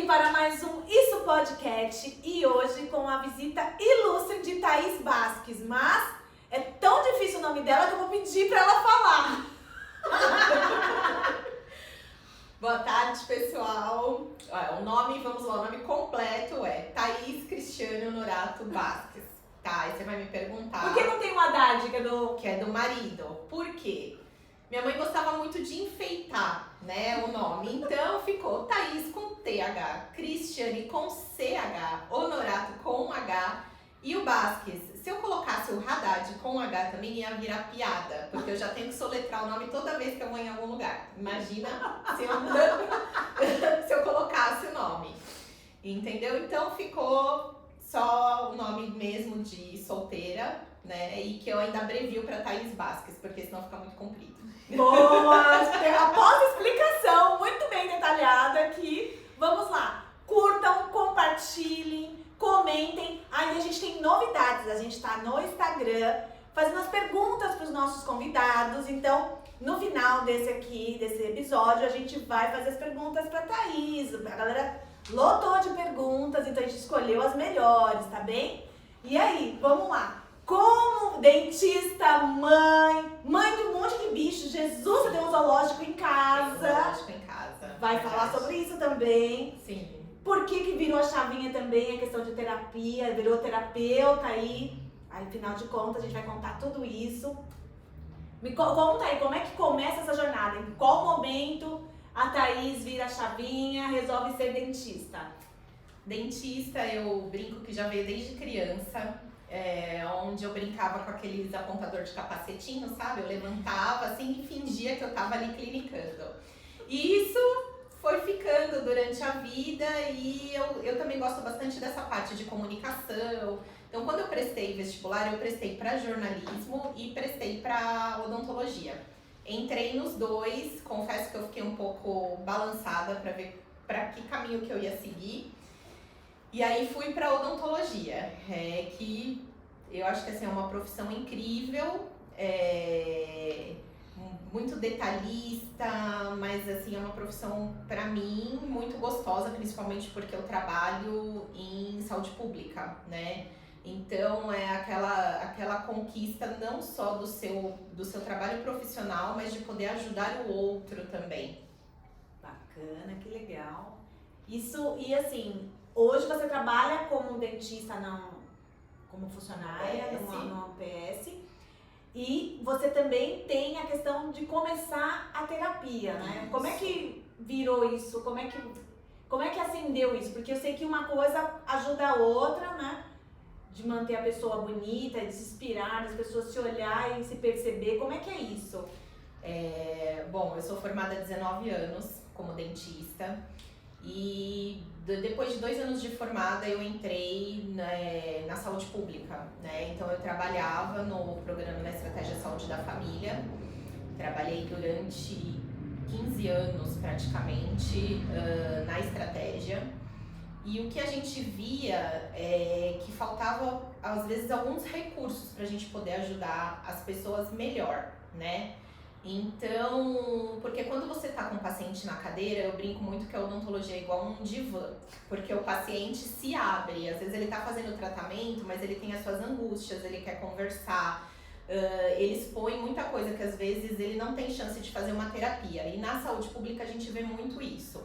para mais um Isso Podcast e hoje com a visita ilustre de Thaís Basques, mas é tão difícil o nome dela que eu vou pedir para ela falar. Boa tarde, pessoal. O nome completo é Thaís Cristiane Honorato Basques. Tá, aí você vai me perguntar... Por que não tem um Haddad, que é do marido? Por quê? Minha mãe gostava muito de enfeitar, né, o nome. Então ficou Thaís com TH, Cristiane com CH, Honorato com H e o Basques. Se eu colocasse o Haddad com H também ia virar piada, porque eu já tenho que soletrar o nome toda vez que eu vou em algum lugar. Imagina se eu colocasse o nome. Entendeu? Então ficou só o nome mesmo de solteira, né? E que eu ainda abrevio para Thaís Basques, porque senão fica muito comprido. Boa! Após a explicação muito bem detalhada aqui, vamos lá. Curtam, compartilhem, comentem. Ainda a gente tem novidades, a gente tá no Instagram fazendo as perguntas para os nossos convidados. Então, no final desse episódio, a gente vai fazer as perguntas para Thaís. A galera lotou de perguntas, então a gente escolheu as melhores, tá bem? E aí, vamos lá. Como dentista, mãe de um monte de bicho, Jesus, você tem um zoológico em casa. Tem um zoológico em casa. Vai falar sobre isso também. Sim. Por que virou a chavinha também, a questão de terapia, virou terapeuta aí. Aí, afinal de contas, a gente vai contar tudo isso. Me conta aí, como é que começa essa jornada? Em qual momento a Thaís vira a chavinha, resolve ser dentista? Dentista, eu brinco que já veio desde criança. Onde eu brincava com aqueles apontador de capacetinho, sabe? Eu levantava assim e fingia que eu tava ali clinicando. E isso foi ficando durante a vida e eu também gosto bastante dessa parte de comunicação. Então, quando eu prestei vestibular, eu prestei para jornalismo e prestei para odontologia. Entrei nos dois, confesso que eu fiquei um pouco balançada para ver para que caminho que eu ia seguir. E aí fui para odontologia, que eu acho que assim, é uma profissão incrível, muito detalhista, mas assim, é uma profissão para mim muito gostosa, principalmente porque eu trabalho em saúde pública, né? Então é aquela conquista não só do seu trabalho profissional, mas de poder ajudar o outro também. Bacana, que legal. Isso, e assim, hoje você trabalha como dentista, como funcionária numa UPS, e você também tem a questão de começar a terapia, né? Isso. Como é que virou isso? Como é que acendeu isso? Porque eu sei que uma coisa ajuda a outra, né? De manter a pessoa bonita, de se inspirar, das pessoas se olhar e se perceber. Como é que é isso? Bom, eu sou formada há 19 anos como dentista. E depois de 2 anos de formada eu entrei na saúde pública, né? Então eu trabalhava no programa na Estratégia Saúde da Família, trabalhei durante 15 anos praticamente na estratégia. E o que a gente via é que faltava às vezes alguns recursos para a gente poder ajudar as pessoas melhor, né? Então, porque quando você tá com um paciente na cadeira, eu brinco muito que a odontologia é igual um divã, porque o paciente se abre, às vezes ele tá fazendo o tratamento, mas ele tem as suas angústias, ele quer conversar, ele expõe muita coisa que às vezes ele não tem chance de fazer uma terapia, e na saúde pública a gente vê muito isso.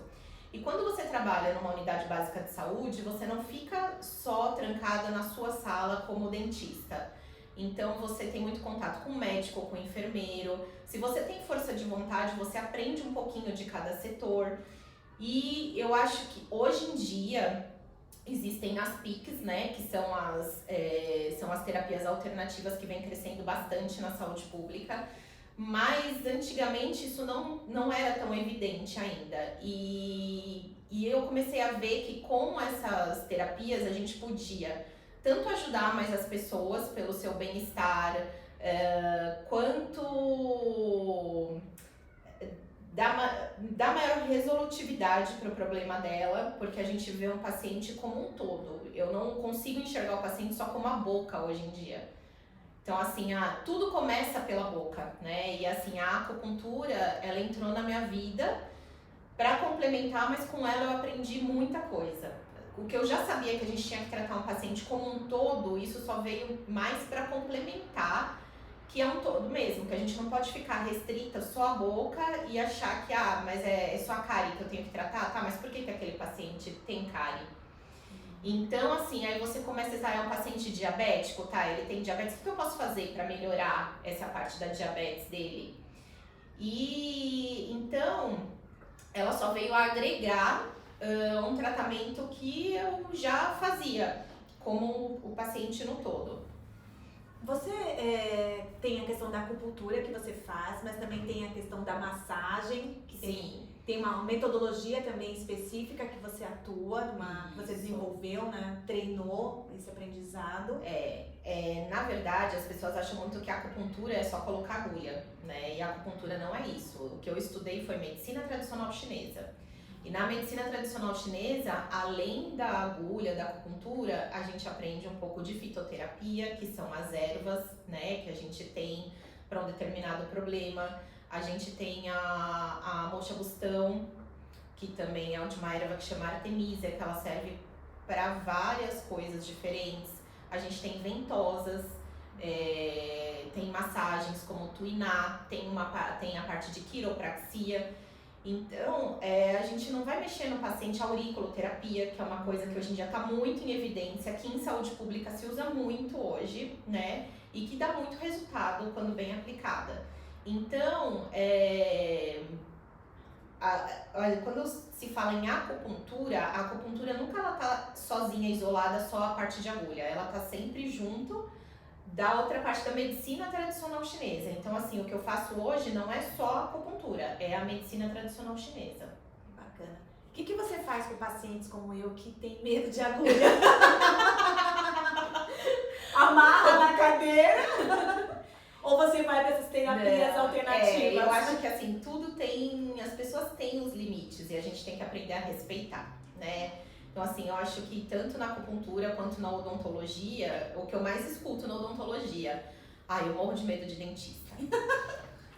E quando você trabalha numa unidade básica de saúde, você não fica só trancada na sua sala como dentista. Então você tem muito contato com o médico, com o enfermeiro. Se você tem força de vontade, você aprende um pouquinho de cada setor. E eu acho que hoje em dia existem as PICs, né, que são as terapias alternativas que vem crescendo bastante na saúde pública. Mas antigamente isso não era tão evidente ainda. E eu comecei a ver que com essas terapias a gente podia tanto ajudar mais as pessoas pelo seu bem-estar, quanto dar maior resolutividade para o problema dela, porque a gente vê um paciente como um todo. Eu não consigo enxergar o paciente só como a boca hoje em dia. Então, assim, tudo começa pela boca, né? E assim, a acupuntura, ela entrou na minha vida Para complementar, mas com ela eu aprendi muita coisa. O que eu já sabia que a gente tinha que tratar um paciente como um todo, isso só veio mais para complementar, que é um todo mesmo, que a gente não pode ficar restrita só à boca e achar que, mas é só a cárie que eu tenho que tratar, tá, mas por que aquele paciente tem cárie? Então, assim, aí você começa a é um paciente diabético, tá, ele tem diabetes, o que eu posso fazer para melhorar essa parte da diabetes dele? E, então, ela só veio a agregar um tratamento que eu já fazia, como o paciente no todo. Você tem a questão da acupuntura que você faz, mas também tem a questão da massagem, que tem uma metodologia também específica que você atua, que você desenvolveu, né? Treinou esse aprendizado. Na verdade, as pessoas acham muito que a acupuntura é só colocar agulha, né? E a acupuntura não é isso. O que eu estudei foi medicina tradicional chinesa. E na medicina tradicional chinesa, além da agulha, da acupuntura, a gente aprende um pouco de fitoterapia, que são as ervas, né, que a gente tem para um determinado problema. A gente tem a moxa-bustão, que também é de uma erva que chama Artemisia, que ela serve para várias coisas diferentes. A gente tem ventosas, tem massagens como tuiná, tem a parte de quiropraxia. Então, a gente não vai mexer no paciente auriculoterapia, que é uma coisa que hoje em dia está muito em evidência, que em saúde pública se usa muito hoje, né? E que dá muito resultado quando bem aplicada. Então, quando se fala em acupuntura, a acupuntura nunca ela tá sozinha, isolada, só a parte de agulha. Ela tá sempre junto da outra parte da medicina tradicional chinesa. Então, assim, o que eu faço hoje não é só acupuntura, é a medicina tradicional chinesa. Bacana. O que você faz com pacientes como eu que tem medo de agulha? Amarra na cadeira? Ou você vai para essas terapias alternativas? Eu acho que, assim, tudo tem... As pessoas têm os limites e a gente tem que aprender a respeitar, né? Então, assim, eu acho que tanto na acupuntura quanto na odontologia, o que eu mais escuto na odontologia, eu morro de medo de dentista.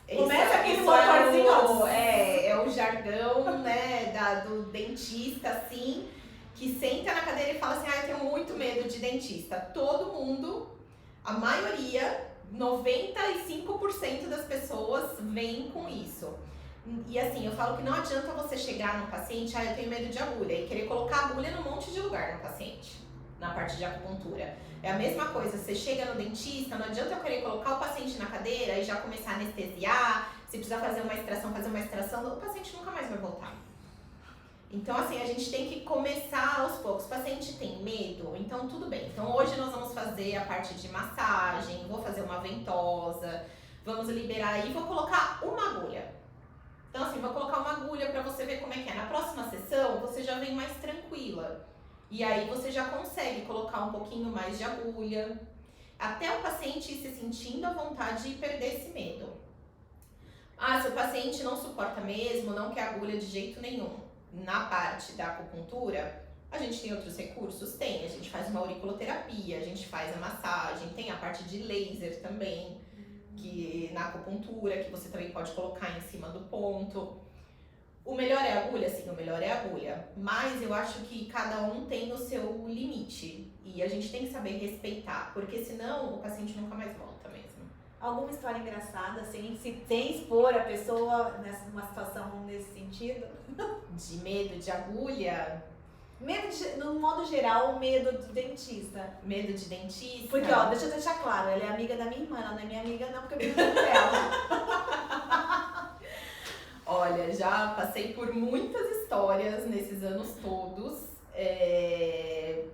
Começa aquele motorzinho. É o jargão, né, do dentista, assim, que senta na cadeira e fala assim, eu tenho muito medo de dentista. Todo mundo, a maioria, 95% das pessoas vêm com isso. E assim, eu falo que não adianta você chegar no paciente, eu tenho medo de agulha, e querer colocar agulha num monte de lugar no paciente, na parte de acupuntura. É a mesma coisa, você chega no dentista, não adianta eu querer colocar o paciente na cadeira e já começar a anestesiar, se precisar fazer uma extração, o paciente nunca mais vai voltar. Então, assim, a gente tem que começar aos poucos. O paciente tem medo, então tudo bem. Então, hoje nós vamos fazer a parte de massagem, vou fazer uma ventosa, vamos liberar aí, vou colocar uma agulha. Então, assim, vou colocar uma agulha pra você ver como é que é. Na próxima sessão, você já vem mais tranquila. E aí, você já consegue colocar um pouquinho mais de agulha, até o paciente ir se sentindo à vontade e perder esse medo. Se o paciente não suporta mesmo, não quer agulha de jeito nenhum. Na parte da acupuntura, a gente tem outros recursos? Tem. A gente faz uma auriculoterapia, a gente faz a massagem, tem a parte de laser também, que na acupuntura, que você também pode colocar em cima do ponto. O melhor é a agulha? Sim, o melhor é a agulha. Mas eu acho que cada um tem o seu limite. E a gente tem que saber respeitar, porque senão o paciente nunca mais volta mesmo. Alguma história engraçada, sem expor a pessoa numa situação nesse sentido? De medo de agulha? No modo geral, medo do dentista. Medo de dentista? Porque, deixa eu deixar claro, ela é amiga da minha irmã, ela não é minha amiga não, porque eu vivo com ela. Olha, já passei por muitas histórias nesses anos todos.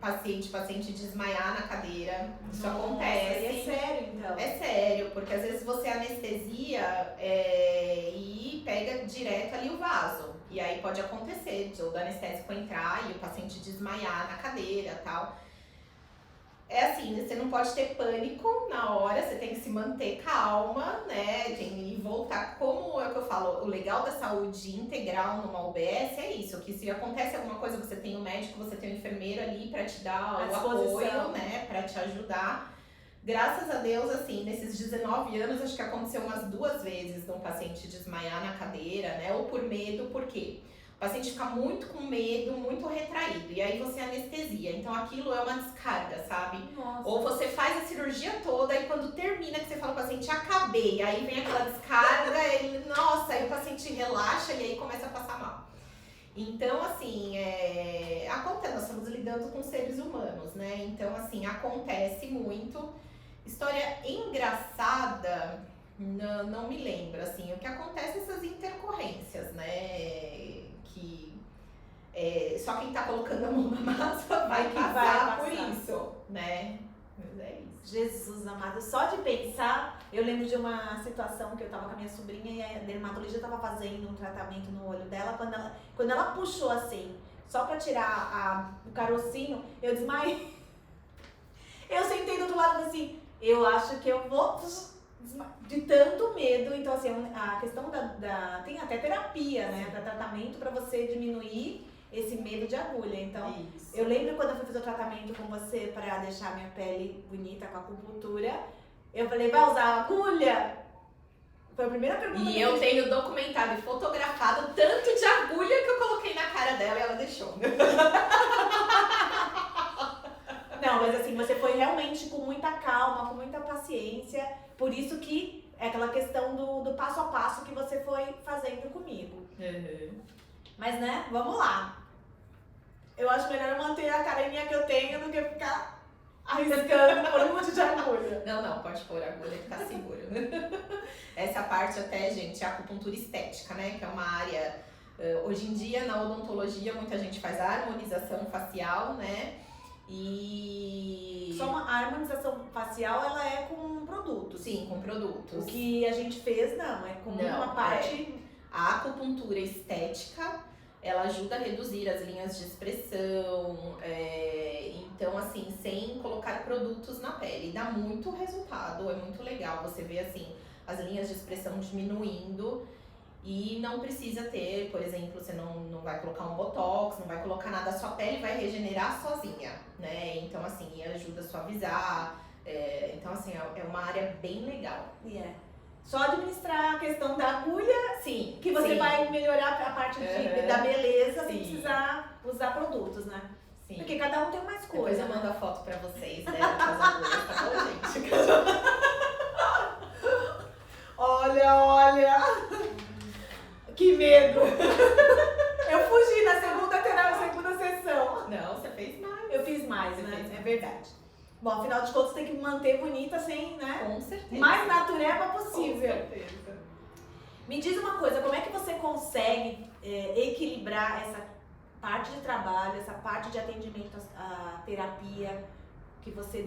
Paciente desmaiar na cadeira, isso acontece. É sério, então? É sério, porque às vezes você anestesia e pega direto ali o vaso. E aí pode acontecer do anestésico entrar e o paciente desmaiar na cadeira e tal. É assim, você não pode ter pânico na hora, você tem que se manter calma, né? Tem que voltar, como é o que eu falo, o legal da saúde integral numa UBS é isso, que se acontece alguma coisa, você tem o médico, você tem o enfermeiro ali pra te dar o apoio, né? Pra te ajudar. Graças a Deus, assim, nesses 19 anos, acho que aconteceu umas 2 vezes de um paciente desmaiar na cadeira, né? Ou por medo, por quê? paciente fica muito com medo, muito retraído, e aí você anestesia. Então aquilo é uma descarga, sabe? Nossa. Ou você faz a cirurgia toda e quando termina, que você fala pro paciente, acabei, aí vem aquela descarga, ele, nossa, aí o paciente relaxa e aí começa a passar mal. Então, assim, acontece, nós estamos lidando com seres humanos, né? Então, assim, acontece muito. História engraçada, não me lembro, assim, o que acontece é essas intercorrências, né? Que só quem tá colocando a mão na massa vai passar por isso, né? Mas é isso. Jesus amado, só de pensar, eu lembro de uma situação que eu tava com a minha sobrinha e a dermatologista tava fazendo um tratamento no olho dela, quando ela puxou assim, só pra tirar o carocinho, eu desmaiei. Eu sentei do outro lado assim, eu acho que eu vou de tanto medo. Então assim, a questão tem até terapia, né, pra tratamento, pra você diminuir esse medo de agulha. Então, Isso. eu lembro quando eu fui fazer o tratamento com você pra deixar minha pele bonita com a acupuntura, eu falei, vai usar agulha? Foi a primeira pergunta. E eu tenho documentado e fotografado tanto de agulha que eu coloquei na cara dela e ela deixou. Não, mas assim, você foi realmente com muita calma, com muita paciência, por isso que é aquela questão do passo a passo que você foi fazendo comigo. Uhum. Mas né, vamos lá. Eu acho melhor eu manter a carinha que eu tenho do que ficar arriscando por um monte de agulha. Não, pode pôr agulha que tá seguro. Essa parte até, gente, é a acupuntura estética, né? Que é uma área, hoje em dia na odontologia muita gente faz a harmonização facial, né? E... Só a harmonização facial, ela é com produtos. Sim, com produtos. O que a gente fez, não, é com uma parte... A acupuntura estética, ela ajuda a reduzir as linhas de expressão, então assim, sem colocar produtos na pele. Dá muito resultado, é muito legal você ver assim, as linhas de expressão diminuindo e não precisa ter, por exemplo, você não vai colocar um botox, não vai colocar nada, a sua pele vai regenerar sozinha, né? Então assim, ajuda a suavizar, então assim, é uma área bem legal. Só administrar a questão da agulha, sim, que você sim. vai melhorar a parte da beleza sem Sim. precisar usar produtos, né? Sim. Porque cada um tem uma escolha. Depois eu mando a foto pra vocês, né? Das agulhas, tá bom, gente? Olha! Que medo! Eu fugi na segunda sessão. Não, você fez mais. Eu fiz mais, Você né? fez mais. É verdade. Bom, afinal de contas tem que manter bonita sem, né? Com certeza. Mais natureba possível. Com certeza. Me diz uma coisa, como é que você consegue equilibrar essa parte de trabalho, essa parte de atendimento à terapia que você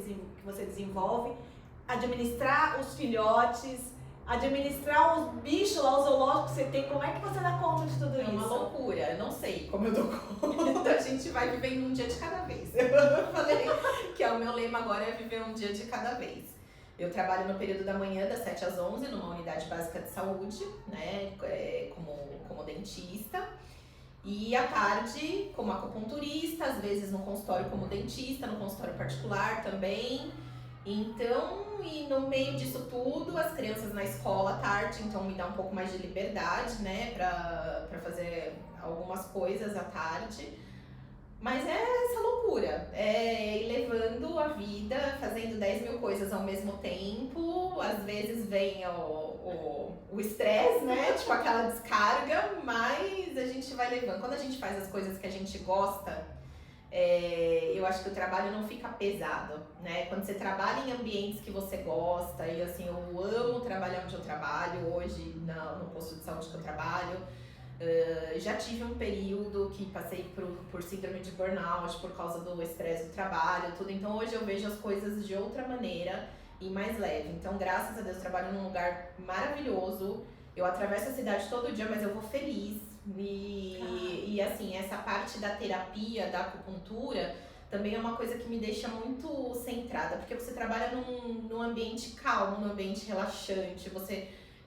desenvolve, administrar os filhotes, administrar os bichos lá, os zoológicos que você tem, como é que você dá conta de tudo isso? É uma loucura, eu não sei como eu dou conta, a gente vai vivendo um dia de cada vez. Eu falei que o meu lema agora é viver um dia de cada vez. Eu trabalho no período da manhã, das 7 às 11, numa unidade básica de saúde, né, como dentista. E à tarde, como acupunturista, às vezes no consultório como dentista, no consultório particular também. Então, e no meio disso tudo, as crianças na escola à tarde, então me dá um pouco mais de liberdade, né, pra fazer algumas coisas à tarde. Mas é essa loucura, ir levando a vida, fazendo 10 mil coisas ao mesmo tempo. Às vezes vem o estresse, né, tipo aquela descarga, mas a gente vai levando. Quando a gente faz as coisas que a gente gosta, eu acho que o trabalho não fica pesado, né? Quando você trabalha em ambientes que você gosta, e assim, eu amo trabalhar onde eu trabalho, hoje no posto de saúde que eu trabalho. Já tive um período que passei por síndrome de burnout por causa do estresse do trabalho, tudo. Então hoje eu vejo as coisas de outra maneira e mais leve. Então, graças a Deus, trabalho num lugar maravilhoso. Eu atravesso a cidade todo dia, mas eu vou feliz. E assim, essa parte da terapia, da acupuntura, também é uma coisa que me deixa muito centrada, porque você trabalha num ambiente calmo, num ambiente relaxante,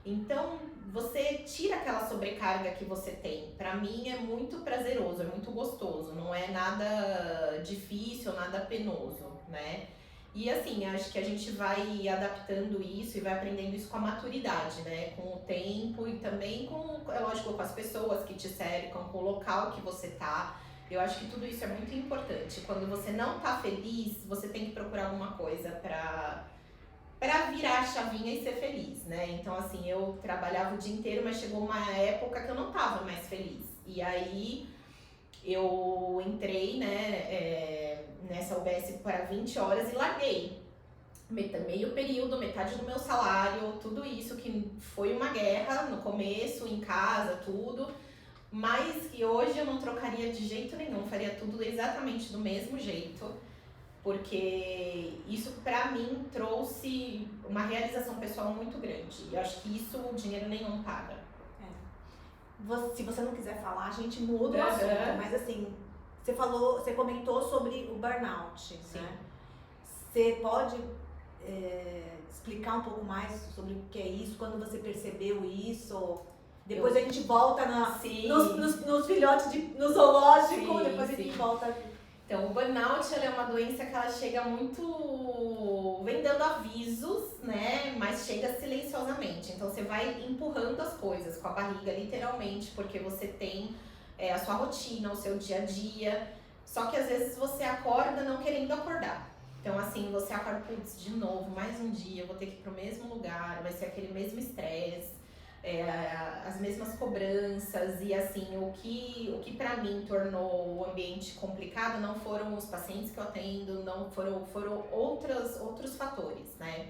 então você tira aquela sobrecarga que você tem. Pra mim é muito prazeroso, é muito gostoso, não é nada difícil, nada penoso, né? E assim, acho que a gente vai adaptando isso e vai aprendendo isso com a maturidade, né? Com o tempo e também com, é lógico, com as pessoas que te cercam, com o local que você tá. Eu acho que tudo isso é muito importante. Quando você não tá feliz, você tem que procurar alguma coisa pra virar a chavinha e ser feliz, né? Então, assim, eu trabalhava o dia inteiro, mas chegou uma época que eu não tava mais feliz. E aí eu entrei, né, nessa UBS para 20 horas e larguei. Meio período, metade do meu salário, tudo isso que foi uma guerra no começo, em casa, tudo. Mas que hoje eu não trocaria de jeito nenhum, faria tudo exatamente do mesmo jeito. Porque isso pra mim trouxe uma realização pessoal muito grande. E eu acho que isso o dinheiro nenhum paga. Se você não quiser falar, a gente muda o assunto. Mas assim, você comentou sobre o burnout, Sim. né? Você pode explicar um pouco mais sobre o que é isso, quando você percebeu isso? Depois a gente volta nos filhotes, no zoológico, depois a gente volta. Então, o burnout ela é uma doença que ela chega muito vem dando avisos, né? Mas chega silenciosamente. Então, você vai empurrando as coisas com a barriga, literalmente, porque você tem a sua rotina, o seu dia a dia. Só que às vezes você acorda não querendo acordar. Então, assim, você acorda, putz, de novo, mais um dia, eu vou ter que ir pro mesmo lugar, vai ser aquele mesmo estresse. As mesmas cobranças e assim, o que pra mim tornou o ambiente complicado não foram os pacientes que eu atendo, não foram outros fatores, né?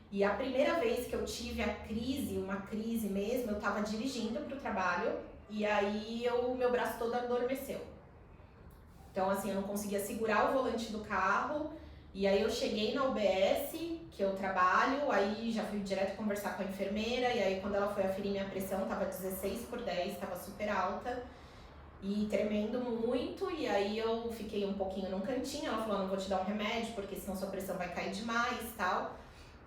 E a primeira vez que eu tive uma crise mesmo, eu tava dirigindo pro trabalho e aí meu braço todo adormeceu. Então assim, eu não conseguia segurar o volante do carro. E aí eu cheguei na UBS, que eu trabalho, aí já fui direto conversar com a enfermeira, e aí quando ela foi aferir minha pressão, tava 16/10, tava super alta, e tremendo muito, e aí eu fiquei um pouquinho num cantinho, ela falou, não vou te dar um remédio, porque senão sua pressão vai cair demais e tal.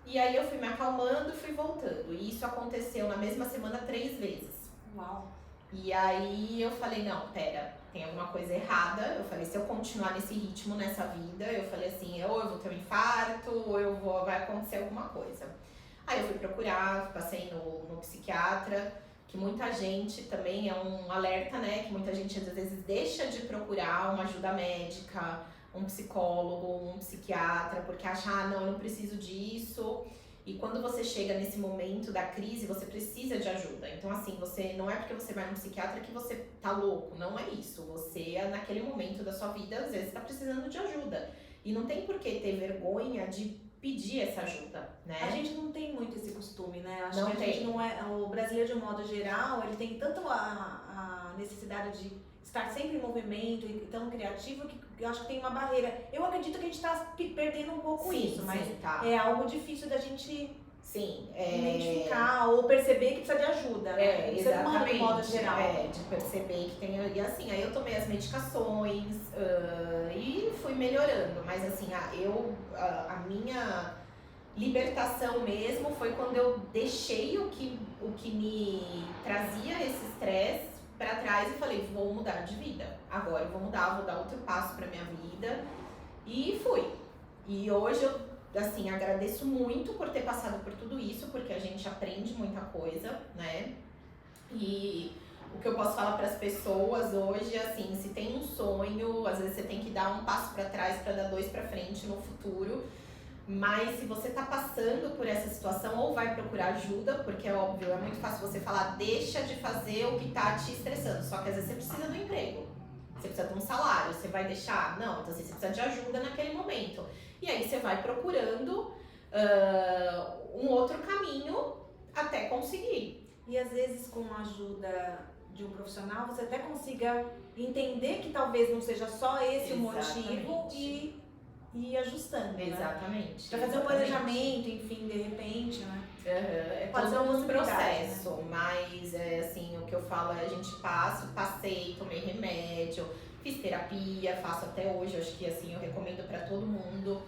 E aí eu fui me acalmando e fui voltando, e isso aconteceu na mesma semana 3 vezes. Uau! E aí eu falei, não, pera, tem alguma coisa errada. Eu falei, se eu continuar nesse ritmo, nessa vida, eu falei assim, ou eu vou ter um infarto, ou vai acontecer alguma coisa. Aí eu fui procurar, passei no psiquiatra, que muita gente também é um alerta, né? Que muita gente às vezes deixa de procurar uma ajuda médica, um psicólogo, um psiquiatra, porque acha, não, eu não preciso disso. E quando você chega nesse momento da crise, você precisa de ajuda. Então, assim, você não é porque você vai no psiquiatra que você tá louco. Não é isso. Você, naquele momento da sua vida, às vezes tá precisando de ajuda. E não tem por que ter vergonha de pedir essa ajuda, né? A gente não tem muito esse costume, né? Acho não que a tem. gente não é... O brasileiro, de um modo geral, ele tem tanto a necessidade de estar sempre em movimento e tão criativo que eu acho que tem uma barreira. Eu acredito que a gente está perdendo um pouco isso, mas tá. é algo difícil da gente identificar ou perceber que precisa de ajuda, né? Exatamente. De modo geral. De perceber que tem... E assim, aí eu tomei as medicações e fui melhorando, mas assim, a minha libertação mesmo foi quando eu deixei o que me trazia esse estresse pra trás e falei, vou mudar de vida. Agora eu vou dar outro passo pra minha vida. E fui. E hoje eu, assim, agradeço muito por ter passado por tudo isso, porque a gente aprende muita coisa, né? E o que eu posso falar pras pessoas hoje é assim, se tem um sonho, às vezes você tem que dar um passo pra trás pra dar 2 pra frente no futuro. Mas se você tá passando por essa situação, ou vai procurar ajuda, porque é óbvio, é muito fácil você falar, deixa de fazer o que tá te estressando. Só que às vezes você precisa do emprego, você precisa de um salário, você vai deixar? Não, então assim, você precisa de ajuda naquele momento. E aí você vai procurando um outro caminho até conseguir. E às vezes com a ajuda de um profissional, você até consiga entender que talvez não seja só esse o motivo e ir ajustando, Exatamente. Pra fazer um planejamento, enfim, de repente, né? É todo um processo, né? Mas assim, o que eu falo é a gente passei, tomei remédio, fiz terapia, faço até hoje, acho que assim, eu recomendo pra todo mundo.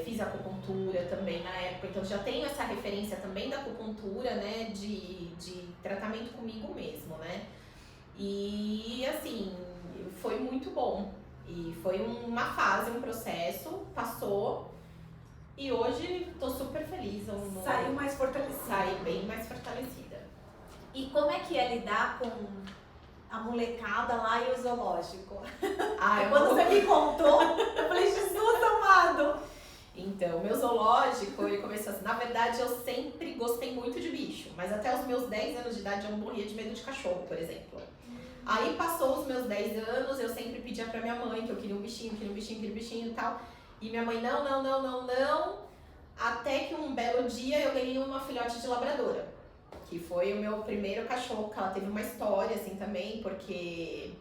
Fiz acupuntura também na época, então já tenho essa referência também da acupuntura, né, de tratamento comigo mesmo, né? E assim, foi muito bom. E foi uma fase, um processo, passou, E hoje tô super feliz. Saiu mais fortalecida. Saí bem mais fortalecida. E como é que é lidar com a molecada lá e o zoológico? Quando você me contou, eu falei, Jesus amado! Então, meu zoológico, ele começou assim, na verdade eu sempre gostei muito de bicho, mas até os meus 10 anos de idade eu morria de medo de cachorro, por exemplo. Aí passou os meus 10 anos, eu sempre pedia pra minha mãe que eu queria um bichinho, e tal. E minha mãe, não. Até que um belo dia eu ganhei uma filhote de labradora, que foi o meu primeiro cachorro, que ela teve uma história assim também, porque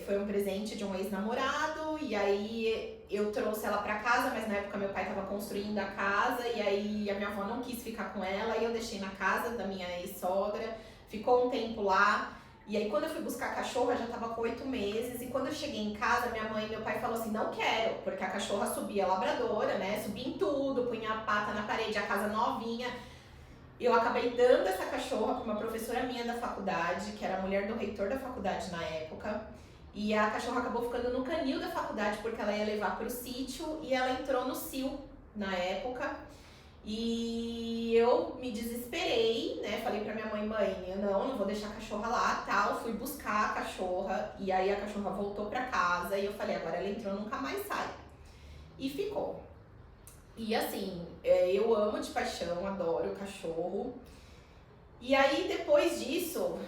foi um presente de um ex-namorado, e aí eu trouxe ela pra casa, mas na época meu pai tava construindo a casa, e aí a minha avó não quis ficar com ela, e eu deixei na casa da minha ex-sogra, ficou um tempo lá. E aí quando eu fui buscar a cachorra, já tava com 8 meses, e quando eu cheguei em casa, minha mãe e meu pai falaram assim, não quero, porque a cachorra subia labradora, né, subia em tudo, punha a pata na parede, a casa novinha. Eu acabei dando essa cachorra para uma professora minha da faculdade, que era a mulher do reitor da faculdade na época, e a cachorra acabou ficando no canil da faculdade, porque ela ia levar para o sítio, e ela entrou no cio na época. E eu me desesperei, né? Falei pra minha mãe, eu não vou deixar a cachorra lá, tal. Fui buscar a cachorra e aí a cachorra voltou pra casa e eu falei, agora ela entrou, nunca mais sai. E ficou. E assim, eu amo de paixão, adoro o cachorro. E aí depois disso,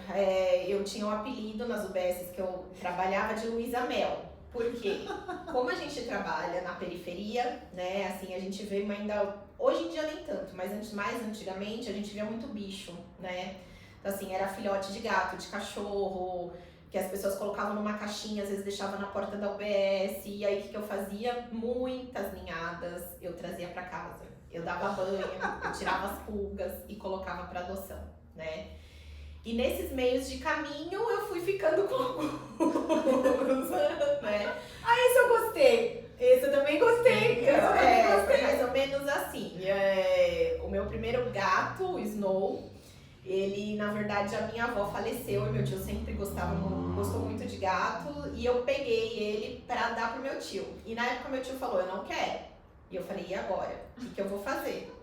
eu tinha um apelido nas UBSs que eu trabalhava de Luísa Mel. Porque como a gente trabalha na periferia, né, assim, a gente vê ainda, hoje em dia nem tanto, mas mais antigamente a gente via muito bicho, né? Então assim, era filhote de gato, de cachorro, que as pessoas colocavam numa caixinha, às vezes deixavam na porta da UBS, e aí o que eu fazia? Muitas ninhadas eu trazia pra casa. Eu dava banho, eu tirava as pulgas e colocava pra adoção, né? E nesses meios de caminho eu fui ficando com alguns, né? Esse eu gostei. Esse eu também gostei. Foi mais ou menos assim. O meu primeiro gato, o Snow, ele, na verdade, a minha avó faleceu e meu tio sempre gostou muito de gato. E eu peguei ele pra dar pro meu tio. E na época meu tio falou, eu não quero. E eu falei, e agora? O que eu vou fazer?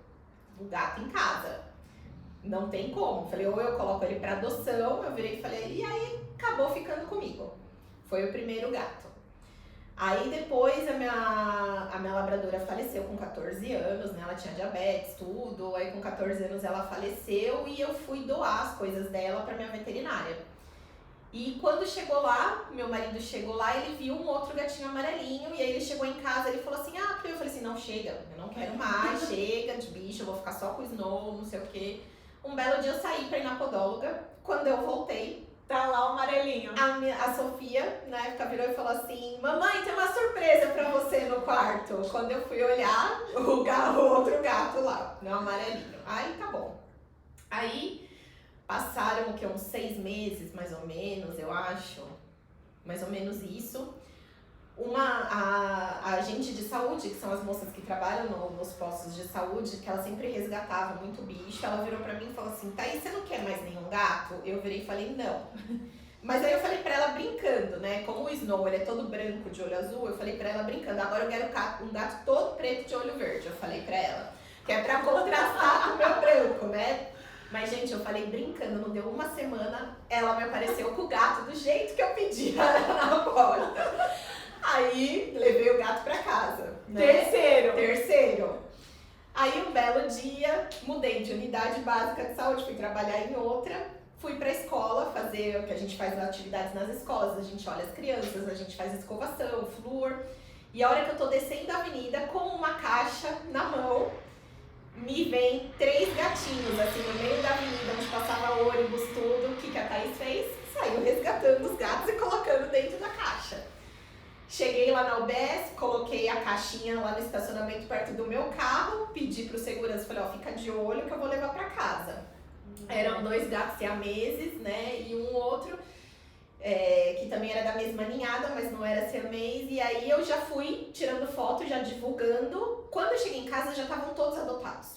O gato em casa. Não tem como. Falei, ou eu coloco ele pra adoção, eu virei e falei, e aí acabou ficando comigo. Foi o primeiro gato. Aí depois a minha labradora faleceu com 14 anos, né? Ela tinha diabetes, tudo. Aí com 14 anos ela faleceu e eu fui doar as coisas dela pra minha veterinária. E quando chegou lá, meu marido chegou lá, ele viu um outro gatinho amarelinho, e aí ele chegou em casa, ele falou assim, eu falei assim, não, chega, eu não quero mais, chega de bicho, eu vou ficar só com o Snow, não sei o quê. Um belo dia eu saí pra ir na podóloga, quando eu voltei, tá lá o amarelinho. A Sofia, na época, virou e falou assim, mamãe, tem uma surpresa pra você no quarto. Quando eu fui olhar, o outro gato lá, no amarelinho. Aí, tá bom. Aí, passaram uns 6 meses, mais ou menos, eu acho. Mais ou menos isso. A agente de saúde, que são as moças que trabalham nos postos de saúde, que ela sempre resgatava muito bicho, ela virou pra mim e falou assim, Thaís, você não quer mais nenhum gato? Eu virei e falei, não. Mas aí eu falei pra ela brincando, né? Como o Snow, ele é todo branco de olho azul, eu falei pra ela brincando, agora eu quero um gato todo preto de olho verde, eu falei pra ela. Que é pra contrastar com o meu branco, né? Mas, gente, eu falei brincando, não deu uma semana, ela me apareceu com o gato do jeito que eu pedi na porta. Aí, levei o gato pra casa. Né? Terceiro. Aí, um belo dia, mudei de unidade básica de saúde, fui trabalhar em outra. Fui pra escola fazer o que a gente faz nas atividades nas escolas. A gente olha as crianças, a gente faz escovação, flúor. E a hora que eu tô descendo a avenida, com uma caixa na mão, me vem 3 gatinhos, assim, no meio da avenida, onde passava ônibus, tudo. O que a Thaís fez? Saiu resgatando os gatos e colocando dentro da caixa. Cheguei lá na UBS, coloquei a caixinha lá no estacionamento perto do meu carro, pedi pro segurança, falei, fica de olho que eu vou levar pra casa. Eram 2 gatos siameses, né, e um outro que também era da mesma ninhada, mas não era siamês, e aí eu já fui tirando foto, já divulgando. Quando eu cheguei em casa, já estavam todos adotados.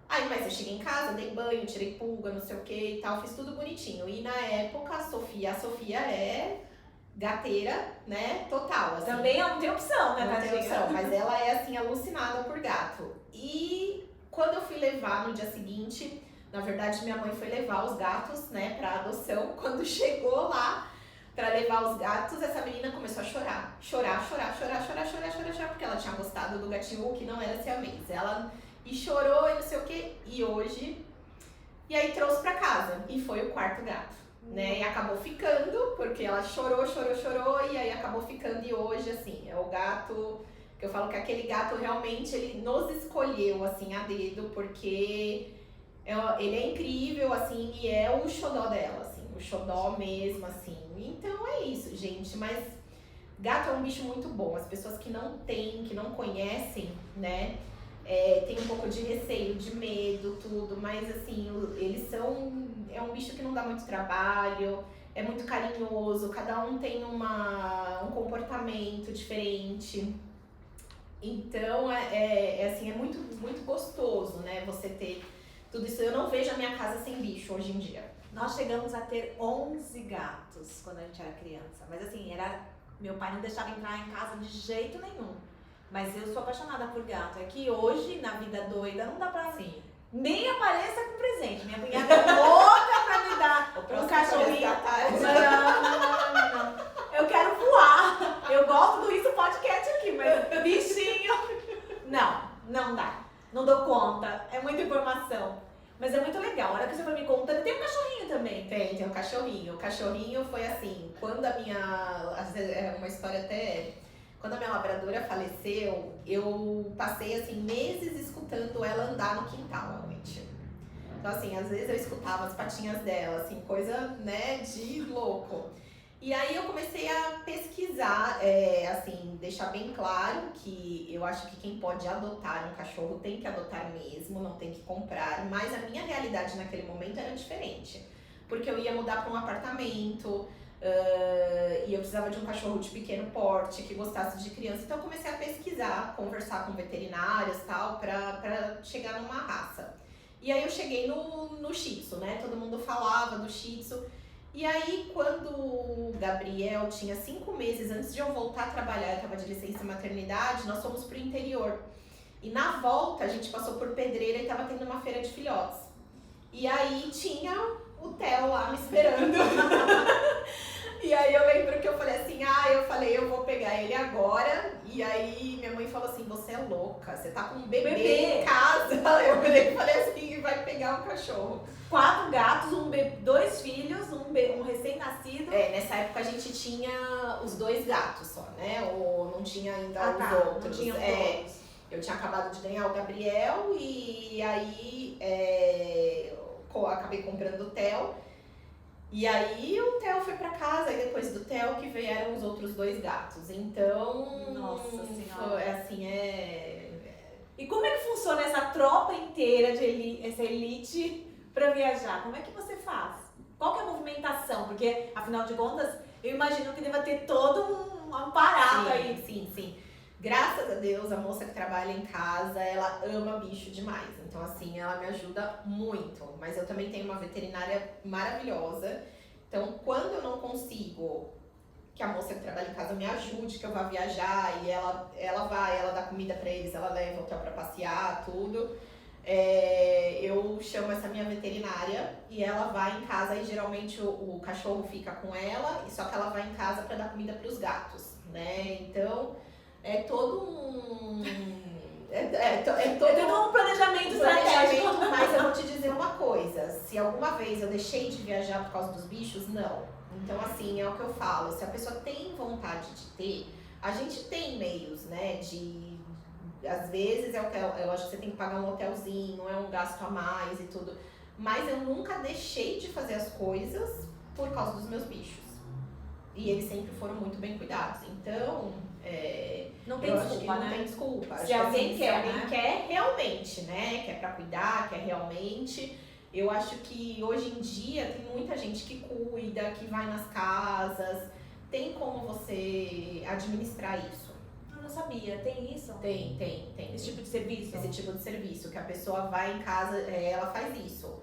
Aí, mas eu cheguei em casa, dei banho, tirei pulga, não sei o que e tal, fiz tudo bonitinho. E na época, a Sofia é gateira, né, total, assim. Também não tem opção, né, Não tem tadinha? opção, mas ela é, assim, alucinada por gato. E quando eu fui levar no dia seguinte, na verdade, minha mãe foi levar os gatos, né, pra adoção. Quando chegou lá pra levar os gatos, essa menina começou a chorar. Chorar, porque ela tinha gostado do gatinho que não era siamês. Ela chorou e não sei o que, e hoje... E aí trouxe pra casa, e foi o quarto gato, né? E acabou ficando, porque ela chorou, e aí acabou ficando. E hoje, assim, é o gato... Que eu falo que aquele gato realmente, ele nos escolheu, assim, a dedo, porque ele é incrível, assim, e é o xodó dela, assim, o xodó mesmo, assim. Então é isso, gente, mas gato é um bicho muito bom. As pessoas que não têm, que não conhecem, né, tem um pouco de receio, de medo, tudo, mas assim, eles são... É um bicho que não dá muito trabalho, é muito carinhoso, cada um tem um comportamento diferente. Então, assim, é muito, muito gostoso, né, você ter tudo isso. Eu não vejo a minha casa sem bicho hoje em dia. Nós chegamos a ter 11 gatos quando a gente era criança. Mas assim, meu pai não deixava entrar em casa de jeito nenhum. Mas eu sou apaixonada por gato. É que hoje, na vida doida, não dá pra... Sim. Nem apareça com presente. Minha cunhada é louca pra me dar um cachorrinho. Não. Eu quero voar. Eu gosto do Isso Podcast aqui, mas bichinho... Não dá. Não dou conta. É muita informação. Mas é muito legal. A hora que você foi me contando, tem um cachorrinho também. Tem um cachorrinho. O cachorrinho foi assim, quando a minha... É uma história até... Quando a minha labradora faleceu, eu passei, assim, meses escutando ela andar no quintal à noite. Então, assim, às vezes eu escutava as patinhas dela, assim, coisa, né, de louco. E aí eu comecei a pesquisar, assim, deixar bem claro que eu acho que quem pode adotar um cachorro tem que adotar mesmo, não tem que comprar. Mas a minha realidade naquele momento era diferente. Porque eu ia mudar para um apartamento... e eu precisava de um cachorro de pequeno porte, que gostasse de criança. Então eu comecei a pesquisar, conversar com veterinários e tal, pra chegar numa raça. E aí eu cheguei no Shih Tzu, né? Todo mundo falava do Shih Tzu. E aí quando o Gabriel tinha 5 meses, antes de eu voltar a trabalhar, eu tava de licença maternidade, nós fomos pro interior. E na volta a gente passou por Pedreira e tava tendo uma feira de filhotes. E aí tinha o Theo lá me esperando. E aí eu lembro que eu falei assim, eu vou pegar ele agora. E aí minha mãe falou assim, você é louca, você tá com um bebê em casa. Eu falei assim, vai pegar o cachorro. 4 gatos, 2 filhos, um recém-nascido. Nessa época a gente tinha os 2 gatos só, né? Ou não tinha ainda os outros. Não tinha outros. Eu tinha acabado de ganhar o Gabriel e aí acabei comprando o Theo. E aí o Theo foi pra casa e depois do Theo que vieram os outros 2 gatos. Então, nossa senhora, E como é que funciona essa tropa inteira essa elite pra viajar? Como é que você faz? Qual que é a movimentação? Porque, afinal de contas, eu imagino que deva ter todo um aparato aí. Sim. Graças a Deus, a moça que trabalha em casa, ela ama bicho demais. Então, assim, ela me ajuda muito. Mas eu também tenho uma veterinária maravilhosa. Então, quando eu não consigo que a moça que trabalha em casa me ajude, que eu vá viajar, e ela vai, ela dá comida pra eles, ela leva o hotel pra passear, tudo. Eu chamo essa minha veterinária e ela vai em casa e geralmente o cachorro fica com ela, só que ela vai em casa pra dar comida pros gatos, né? Então... É todo um... todo um planejamento estratégico. Mas eu vou te dizer uma coisa. Se alguma vez eu deixei de viajar por causa dos bichos, não. Então, assim, é o que eu falo. Se a pessoa tem vontade de ter, a gente tem meios, né? Às vezes, eu acho que você tem que pagar um hotelzinho, é um gasto a mais e tudo. Mas eu nunca deixei de fazer as coisas por causa dos meus bichos. E eles sempre foram muito bem cuidados. Então... Não tem desculpa, né? Não tem desculpa. Se alguém quer, se alguém quer realmente, né? Quer pra cuidar, quer realmente. Eu acho que hoje em dia tem muita gente que cuida, que vai nas casas. Tem como você administrar isso. Eu não sabia. Tem isso? Tem. Esse tipo de serviço? Esse tipo de serviço, que a pessoa vai em casa, ela faz isso.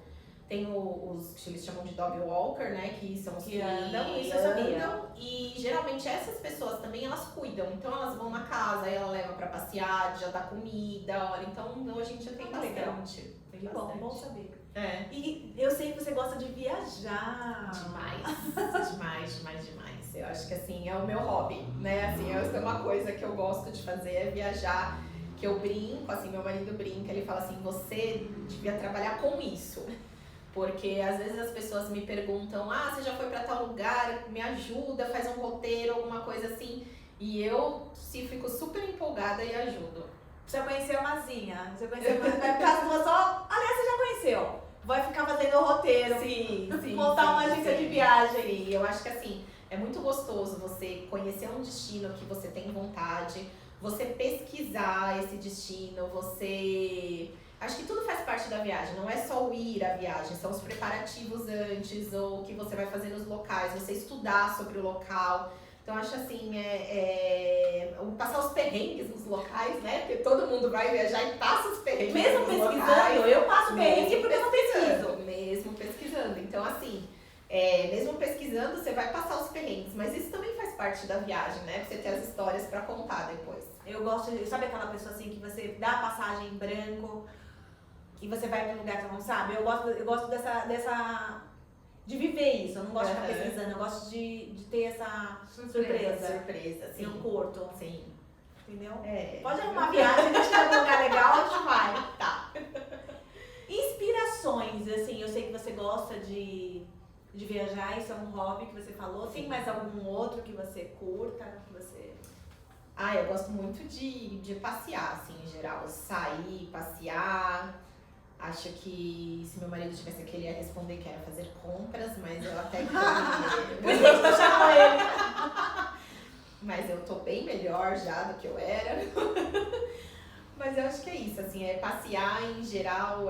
Tem os que eles chamam de dog walker, né? Que são os que andam, isso eu sabia. andam. E geralmente essas pessoas também, elas cuidam. Então elas vão na casa, aí ela leva pra passear, já dá comida. Olha, então hoje em dia tem bastante. Que bom saber. É. E eu sei que você gosta de viajar. Demais. Eu acho que assim, é o meu hobby, né? Assim, é uma coisa que eu gosto de fazer, é viajar. Que eu brinco, assim, meu marido brinca, ele fala assim, você devia trabalhar com isso. Porque às vezes as pessoas me perguntam, você já foi pra tal lugar, me ajuda, faz um roteiro, alguma coisa assim. E eu fico super empolgada e ajudo. Você conheceu a Mazinha, vai ficar as duas só. Aliás, você já conheceu. Vai ficar fazendo o roteiro. Sim. Montar uma agência de viagem. Sim, eu acho que assim, é muito gostoso você conhecer um destino que você tem vontade, você pesquisar esse destino, você... Acho que tudo faz parte da viagem, não é só o ir à viagem, são os preparativos antes, ou o que você vai fazer nos locais, você estudar sobre o local. Então, acho assim, passar os perrengues nos locais, né? Porque todo mundo vai viajar e passa os perrengues mesmo nos pesquisando, locais. eu passo perrengue porque eu não pesquiso. Mesmo pesquisando. Então, assim, mesmo pesquisando, você vai passar os perrengues. Mas isso também faz parte da viagem, né? Pra você ter as histórias pra contar depois. Eu gosto de... Sabe aquela pessoa assim que você dá a passagem em branco e você vai pra um lugar que você não sabe? Eu gosto dessa... de viver isso. Eu não gosto de ficar pesquisando. Eu gosto de ter essa surpresa. Sim. Eu curto. Sim. Entendeu? É. Pode arrumar uma viagem, a gente vai pra um lugar legal, a gente vai. Tá. Inspirações, assim, eu sei que você gosta de viajar, isso é um hobby que você falou. Tem mais algum outro que você curta, que você... Eu gosto muito de passear, assim, em geral. Sair, passear. Acho que se meu marido tivesse aqui, ele ia responder que era fazer compras, mas eu até que... Por isso que a gente chamou ele. Mas eu tô bem melhor já do que eu era. Mas eu acho que é isso, assim, passear em geral,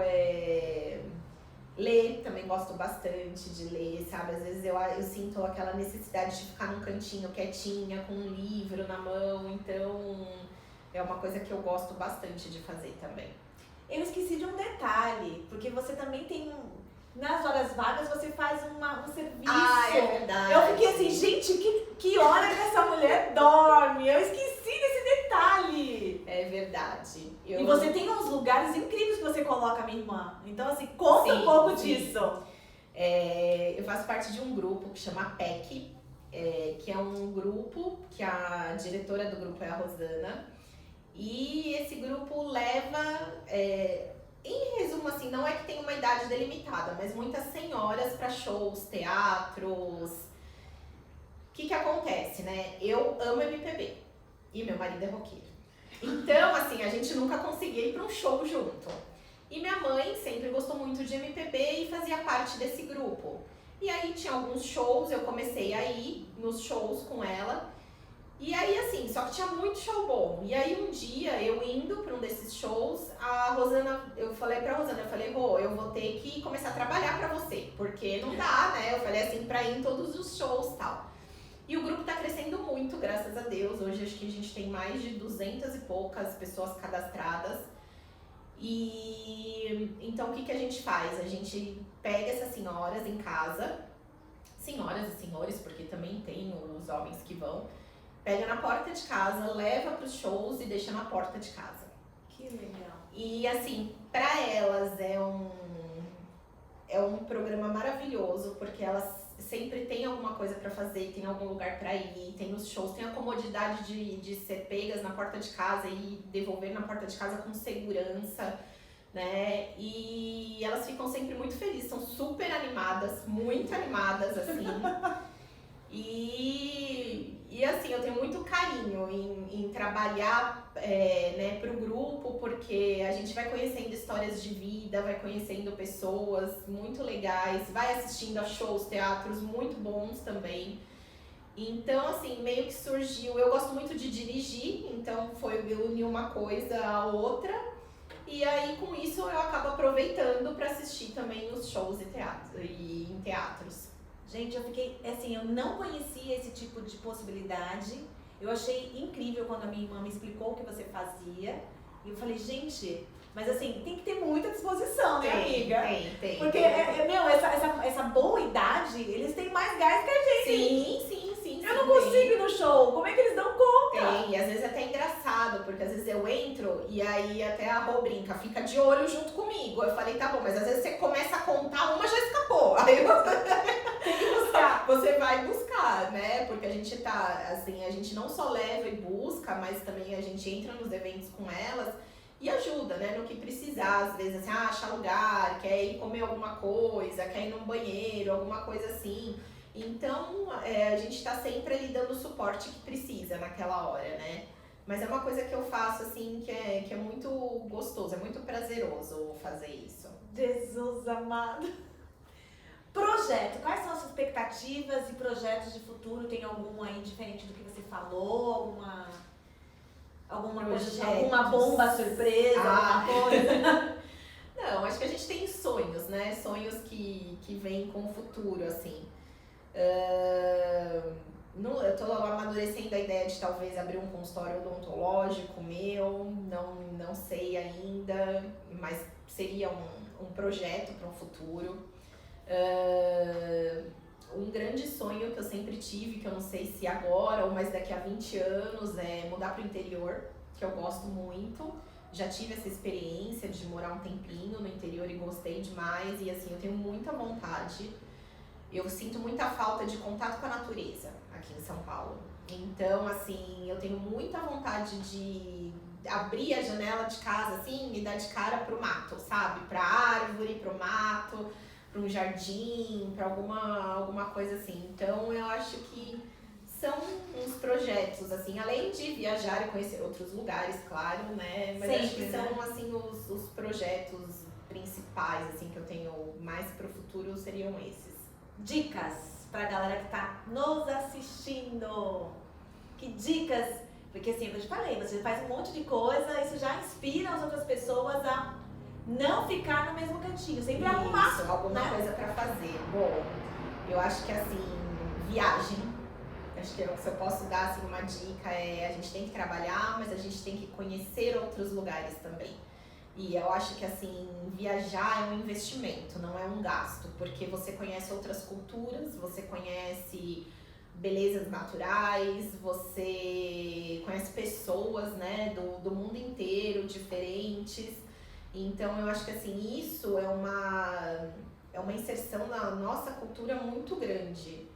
ler, também gosto bastante de ler, sabe? Às vezes eu sinto aquela necessidade de ficar num cantinho quietinha, com um livro na mão, então é uma coisa que eu gosto bastante de fazer também. Eu esqueci de um detalhe, porque você também tem... Nas horas vagas você faz um serviço. É verdade. Eu fiquei assim, gente, que hora que essa mulher dorme? Eu esqueci desse detalhe. É verdade. E você tem uns lugares incríveis que você coloca, minha irmã. Então, assim, conta um pouco disso. Eu faço parte de um grupo que chama PEC, que é um grupo que a diretora do grupo é a Rosana. E esse grupo leva, em resumo, assim, não é que tem uma idade delimitada, mas muitas senhoras para shows, teatros. O que acontece, né? Eu amo MPB e meu marido é roqueiro. Então, assim, a gente nunca conseguia ir para um show junto. E minha mãe sempre gostou muito de MPB e fazia parte desse grupo. E aí tinha alguns shows, eu comecei a ir nos shows com ela. E aí, assim, só que tinha muito show bom. E aí, um dia, eu indo pra um desses shows, eu falei pra Rosana, Rô, eu vou ter que começar a trabalhar pra você, porque não dá, né? Eu falei assim, pra ir em todos os shows e tal. E o grupo tá crescendo muito, graças a Deus. Hoje, acho que a gente tem mais de 200 e poucas pessoas cadastradas. E então, o que a gente faz? A gente pega essas senhoras em casa, senhoras e senhores, porque também tem os homens que vão, pega na porta de casa, leva pros shows e deixa na porta de casa. Que legal. E assim, pra elas é um programa maravilhoso, porque elas sempre têm alguma coisa pra fazer, tem algum lugar pra ir, tem os shows, tem a comodidade de ser pegas na porta de casa e devolver na porta de casa com segurança, né? E elas ficam sempre muito felizes, são super animadas, muito animadas, assim. E assim, eu tenho muito carinho em trabalhar né, pro grupo, porque a gente vai conhecendo histórias de vida, vai conhecendo pessoas muito legais, vai assistindo a shows, teatros muito bons também. Então, assim, meio que surgiu... Eu gosto muito de dirigir, então eu uni uma coisa à outra. E aí, com isso, eu acabo aproveitando para assistir também os shows e em teatros. Gente, eu fiquei, assim, eu não conhecia esse tipo de possibilidade. Eu achei incrível quando a minha irmã me explicou o que você fazia. E eu falei, gente, Mas assim, tem que ter muita disposição, né, amiga? Tem. Porque, essa boa idade, eles têm mais gás que a gente. Sim. Eu não consigo ir no show. Como é que eles dão conta? Tem, e às vezes é até engraçado, porque às vezes eu entro e aí até a Rô brinca, fica de olho junto comigo. Eu falei, tá bom, mas às vezes você começa a contar, uma já escapou. Aí Tem que buscar. você vai buscar, né? Porque a gente tá, assim, a gente não só leva e busca, mas também a gente entra nos eventos com elas e ajuda, né? No que precisar, às vezes assim, achar lugar, quer ir comer alguma coisa, quer ir num banheiro, alguma coisa assim. Então, a gente tá sempre ali dando o suporte que precisa naquela hora, né? Mas é uma coisa que eu faço, assim, que é muito gostoso, é muito prazeroso fazer isso. Jesus amado. Projeto. Quais são as suas expectativas e projetos de futuro? Tem algum aí diferente do que você falou? Alguma coisa, alguma bomba surpresa, alguma coisa? Não, acho que a gente tem sonhos, né? Sonhos que vêm com o futuro, assim. Eu tô amadurecendo a ideia de talvez abrir um consultório odontológico meu, não sei ainda, mas seria um projeto para um futuro. Um grande sonho que eu sempre tive, que eu não sei se agora ou mais daqui a 20 anos, é mudar para o interior, que eu gosto muito. Já tive essa experiência de morar um tempinho no interior e gostei demais, e assim, eu tenho muita vontade. Eu sinto muita falta de contato com a natureza aqui em São Paulo. Então, assim, eu tenho muita vontade de abrir a janela de casa, assim, e dar de cara pro mato, sabe? Pra árvore, pro mato, pra um jardim, pra alguma coisa assim. Então, eu acho que são uns projetos, assim, além de viajar e conhecer outros lugares, claro, né? Mas sempre, acho que são, né? assim, os projetos principais, assim, que eu tenho mais pro futuro seriam esses. Dicas pra galera que tá nos assistindo. Que dicas? Porque assim, eu te falei, você faz um monte de coisa, isso já inspira as outras pessoas a não ficar no mesmo cantinho, sempre arrumar. Isso, alguma coisa pra fazer. Bom, eu acho que assim, viagem. Acho que se eu posso dar assim, uma dica a gente tem que trabalhar, mas a gente tem que conhecer outros lugares também. E eu acho que assim, viajar é um investimento, não é um gasto, porque você conhece outras culturas, você conhece belezas naturais, você conhece pessoas, né, do mundo inteiro, diferentes. Então eu acho que assim, isso é uma inserção na nossa cultura muito grande.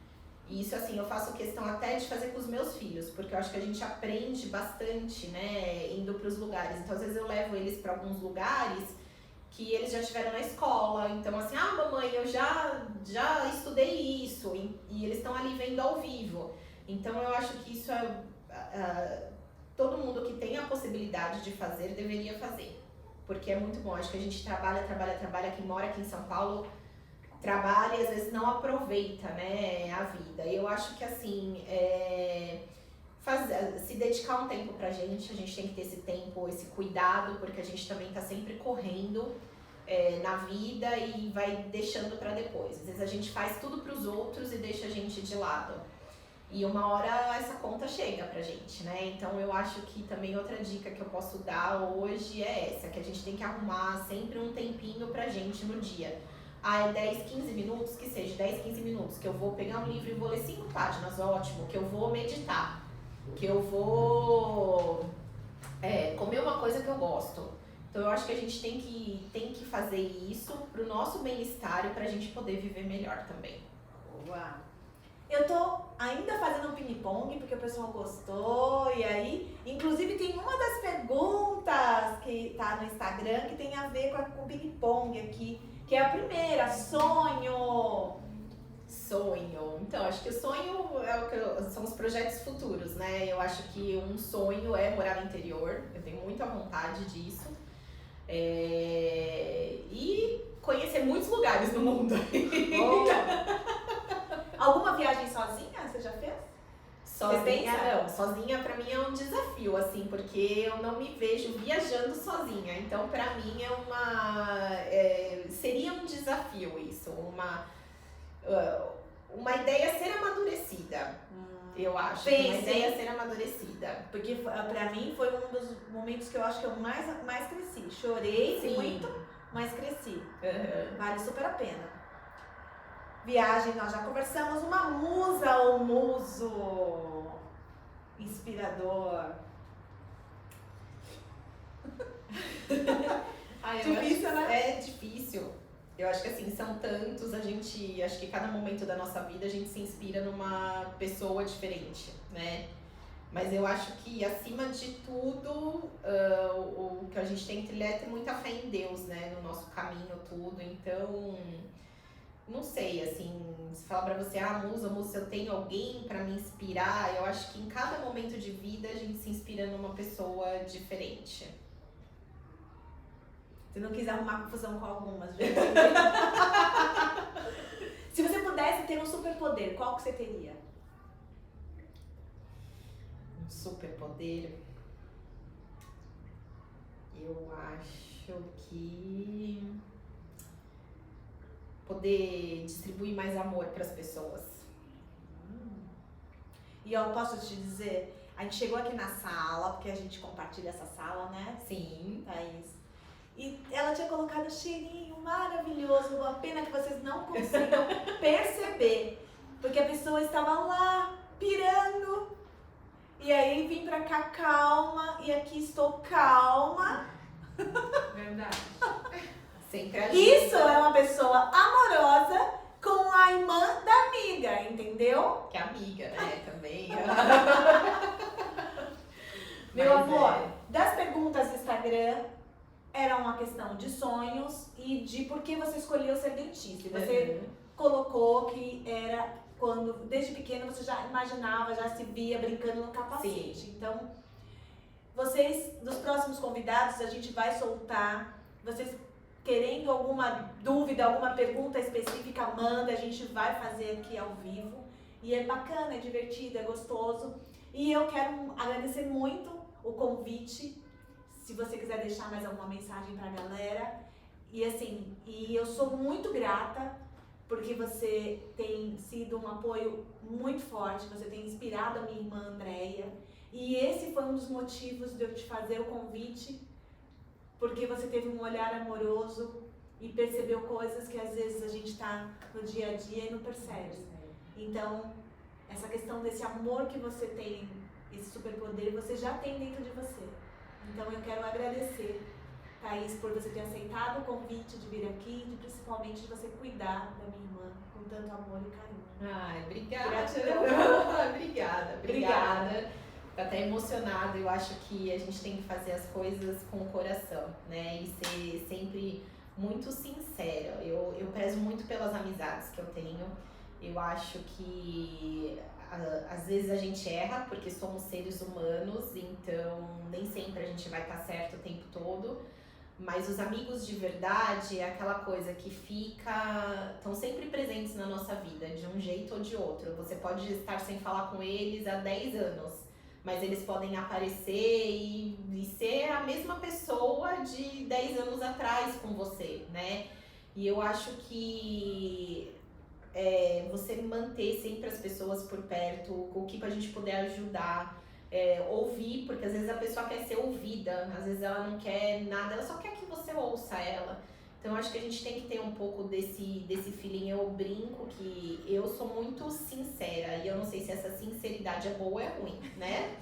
E isso, assim, eu faço questão até de fazer com os meus filhos, porque eu acho que a gente aprende bastante, né, indo para os lugares. Então, às vezes eu levo eles para alguns lugares que eles já estiveram na escola. Então, assim, mamãe, eu já estudei isso. E eles estão ali vendo ao vivo. Então, eu acho que isso todo mundo que tem a possibilidade de fazer, deveria fazer. Porque é muito bom. Acho que a gente trabalha. Quem mora aqui em São Paulo trabalha e às vezes não aproveita, né, a vida. Eu acho que assim, se dedicar um tempo pra gente, a gente tem que ter esse tempo, esse cuidado, porque a gente também tá sempre correndo na vida e vai deixando pra depois. Às vezes a gente faz tudo pros outros e deixa a gente de lado. E uma hora essa conta chega pra gente, né? Então eu acho que também outra dica que eu posso dar hoje é essa, que a gente tem que arrumar sempre um tempinho pra gente no dia. É 10, 15 minutos, que seja 10, 15 minutos, que eu vou pegar um livro e vou ler 5 páginas, ótimo, que eu vou meditar, que eu vou comer uma coisa que eu gosto. Então eu acho que a gente tem que fazer isso pro nosso bem-estar e pra gente poder viver melhor também. Boa! Eu tô ainda fazendo um ping-pong, porque o pessoal gostou, e aí, inclusive tem uma das perguntas que tá no Instagram que tem a ver com o ping-pong aqui, que é a primeira, sonho. Então, acho que o sonho são os projetos futuros, né? Eu acho que um sonho é morar no interior, eu tenho muita vontade disso. E conhecer muitos lugares no mundo. Alguma viagem sozinha você já fez? Sozinha pra mim é um desafio, assim, porque eu não me vejo viajando sozinha. Então, pra mim seria um desafio isso, uma ideia a ser amadurecida. Eu acho que Pense. uma ideia a ser amadurecida. Porque pra mim foi um dos momentos que eu acho que eu mais cresci. Chorei Sim. muito, mas cresci. Uhum. Vale super a pena. Viagem, nós já conversamos. Uma musa ou muso inspirador. Difícil, né? É difícil. Eu acho que assim, são tantos, acho que cada momento da nossa vida a gente se inspira numa pessoa diferente, né? Mas eu acho que acima de tudo, o que a gente tem que trilhar é ter muita fé em Deus, né? No nosso caminho, tudo. Então, não sei, assim, se falar pra você, musa, se eu tenho alguém pra me inspirar, eu acho que em cada momento de vida a gente se inspira numa pessoa diferente. Se não quiser arrumar confusão com algumas, gente. Se você pudesse ter um superpoder, qual que você teria? Um superpoder? Eu acho que poder distribuir mais amor para as pessoas. E eu posso te dizer, a gente chegou aqui na sala, porque a gente compartilha essa sala, né? Sim. Thaís. E ela tinha colocado cheirinho maravilhoso, uma pena que vocês não consigam perceber, porque a pessoa estava lá, pirando, e aí vim pra cá calma, e aqui estou calma. Verdade. Sempre ajuda. Isso é uma pessoa amorosa com a irmã da amiga, entendeu? Que é amiga, né, também. Meu amor, das perguntas do Instagram, era uma questão de sonhos e de por que você escolheu ser dentista. E você colocou que era quando, desde pequena, você já imaginava, já se via brincando no capacete. Sim. Então, vocês, dos próximos convidados, a gente vai soltar. Vocês querendo alguma dúvida, alguma pergunta específica, manda. A gente vai fazer aqui ao vivo. E é bacana, é divertido, é gostoso. E eu quero agradecer muito o convite. Se você quiser deixar mais alguma mensagem pra galera. E assim, eu sou muito grata porque você tem sido um apoio muito forte, você tem inspirado a minha irmã Andréia. E esse foi um dos motivos de eu te fazer o convite, porque você teve um olhar amoroso e percebeu coisas que às vezes a gente tá no dia a dia e não percebe. Então, essa questão desse amor que você tem, esse superpoder, você já tem dentro de você. Então eu quero agradecer, Thaís, por você ter aceitado o convite de vir aqui e principalmente de você cuidar da minha irmã com tanto amor e carinho. Ai, obrigada. Gratidão. Obrigada. Tô até emocionada. Eu acho que a gente tem que fazer as coisas com o coração, né? E ser sempre muito sincera. Eu prezo muito pelas amizades que eu tenho. Eu acho que às vezes a gente erra porque somos seres humanos, então nem sempre a gente vai estar certo o tempo todo, mas os amigos de verdade é aquela coisa que estão sempre presentes na nossa vida, de um jeito ou de outro. Você pode estar sem falar com eles há 10 anos, mas eles podem aparecer e ser a mesma pessoa de 10 anos atrás com você, né? E eu acho que você manter sempre as pessoas por perto, o que a gente puder ajudar, ouvir, porque às vezes a pessoa quer ser ouvida, às vezes ela não quer nada, ela só quer que você ouça ela. Então eu acho que a gente tem que ter um pouco desse feeling. Eu brinco que eu sou muito sincera e eu não sei se essa sinceridade é boa ou é ruim, né?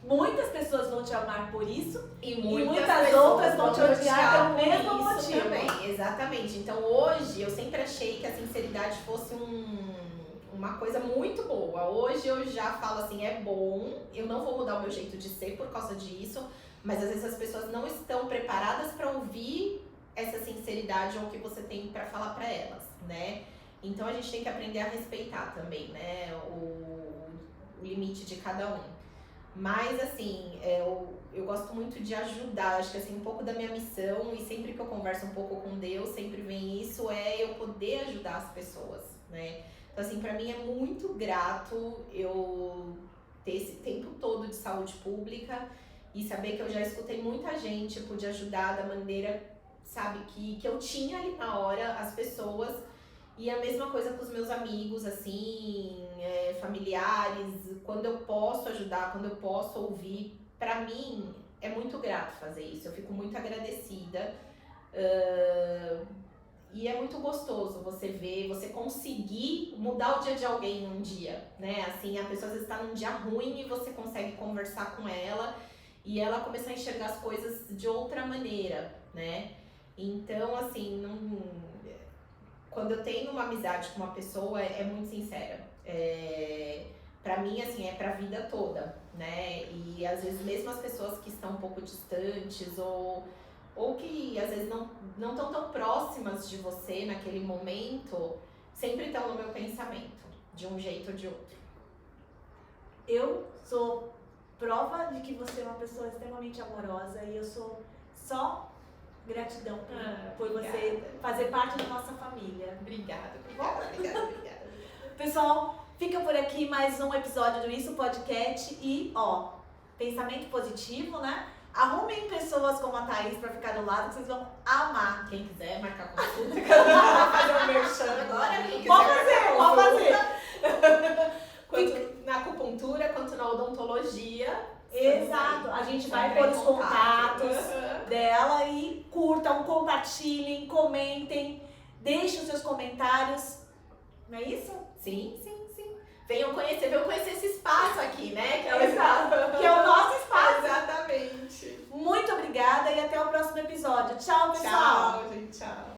Muitas pessoas vão te amar por isso e muitas outras vão te odiar pelo mesmo motivo. Também, exatamente. Então hoje eu sempre achei que a sinceridade fosse uma coisa muito boa. Hoje eu já falo assim, é bom, eu não vou mudar o meu jeito de ser por causa disso, mas às vezes as pessoas não estão preparadas para ouvir essa sinceridade ou o que você tem para falar para elas, né? Então a gente tem que aprender a respeitar também, né? O limite de cada um. Mas assim, eu gosto muito de ajudar, acho que assim, um pouco da minha missão, e sempre que eu converso um pouco com Deus, sempre vem isso, eu poder ajudar as pessoas, né? Então assim, pra mim é muito grato eu ter esse tempo todo de saúde pública e saber que eu já escutei muita gente, pude ajudar da maneira, sabe, que eu tinha ali na hora as pessoas. E a mesma coisa com os meus amigos, assim, familiares, quando eu posso ajudar, quando eu posso ouvir, pra mim é muito grato fazer isso, eu fico muito agradecida. E é muito gostoso você ver, você conseguir mudar o dia de alguém um dia, né? Assim, a pessoa às vezes tá num dia ruim e você consegue conversar com ela e ela começar a enxergar as coisas de outra maneira, né? Então, assim, quando eu tenho uma amizade com uma pessoa, é muito sincera. Pra mim, assim, é pra vida toda, né? E às vezes mesmo as pessoas que estão um pouco distantes ou que às vezes não estão tão próximas de você naquele momento, sempre estão no meu pensamento, de um jeito ou de outro. Eu sou prova de que você é uma pessoa extremamente amorosa e eu sou só gratidão por você fazer parte da nossa família. Obrigada. Pessoal, fica por aqui mais um episódio do Isso Podcast e, pensamento positivo, né? Arrumem pessoas como a Thaís pra ficar do lado que vocês vão amar. Quem quiser marcar consulta, que eu vou fazer um merchan agora. Pode fazer. Quanto na acupuntura, quanto na odontologia. Exato. A gente vai pôr os contatos dela e curtam, compartilhem, comentem, deixem os seus comentários. Não é isso? Sim. Venham conhecer esse espaço aqui, né? Que é o nosso espaço. Exatamente. Muito obrigada e até o próximo episódio. Tchau, pessoal. Tchau, gente. Tchau.